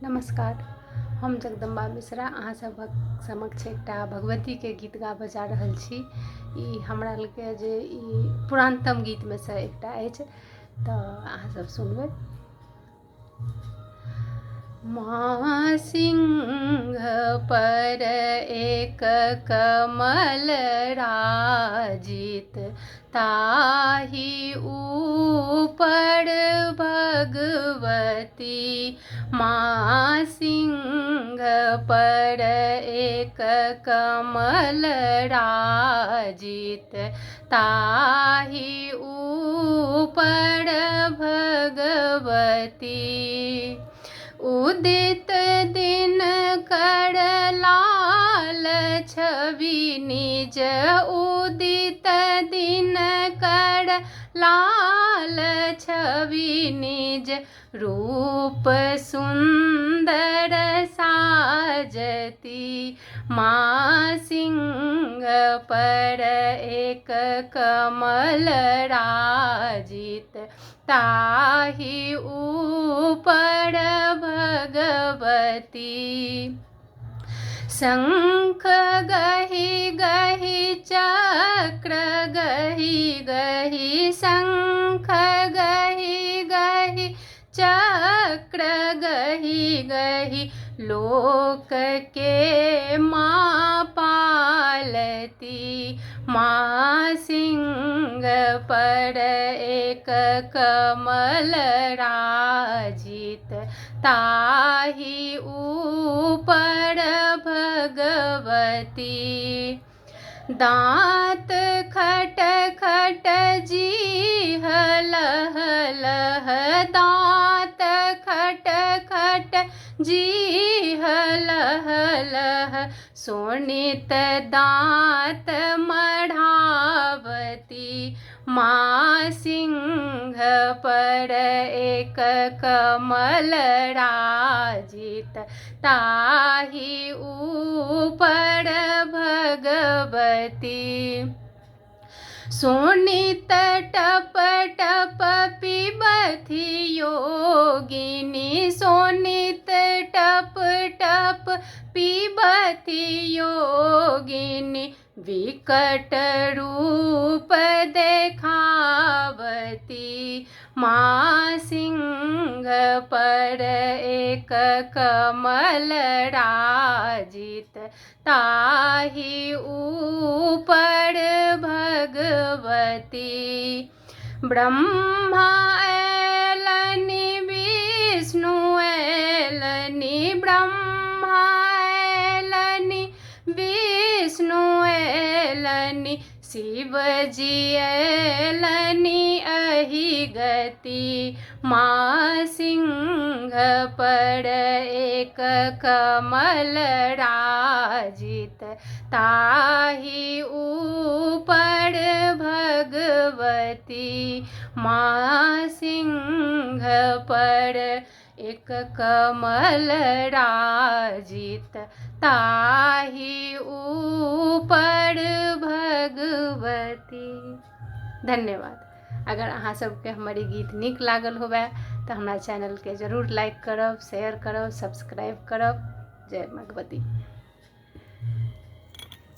नमस्कार, हम जगदम्बा मिश्रा अहाँ सभक समक्ष एकटा भगवती के गीत गाबऽ जा रहल छी। ई हमरा लगे जे ई पुरानतम गीत में से एकटा अछि, तऽ अहाँ सब सुनबै। माँ सिंह पर एक कमल राजित, ताहि ऊपर भगवती। माँ सिंह पर एक कमल राजित, ताहि ऊपर भगवती। उदित दिन कर लाल छवि निज, उदित दिन कर लाल छवि निज। रूप सुंदर साजती, माँ सिंह पर एक कमल राजित, ताहि ऊपर भगवती। शंख गहि गहि चक्र गहि गहि, शंख गहि गहि चक्र गहि गहि। लोक के माँ पालती, माँ सिंह पर एक कमल राजित, ताहि ऊपर भगवती। दाँत खट खट जीह लह लह, दाँत खट खट जीह लह लह। शोणित दाँत मढ़ावती, माँ सिंह पर एक कमल राजित, ताहि ऊपर भगवती। शोणित टप टप पिबथि योगिनी, शोणित टप टप पिबथि योगिनी। विकट रूप देखावती, माँ सिंह पर एक कमल राजित, ताहि ऊपर भगवती। ब्रह्मा ऐलनि विष्णु ऐलनि, ब्रह्मा ऐलनि विष्णु ऐलनि। शिव जी ऐलनि अहि गति, माँ सिंह पर एक कमल राजित, ताहि ऊपर भगवती। माँ सिंह पर एक कमल राजित, ताहि ऊपर भगवती। धन्यवाद। अगर अहाँ सबके हमर ई गीत नीक लागल होबे तऽ हमरा चैनल के जरूर लाइक करब, शेयर करब, सब्सक्राइब करब। जय भगवती।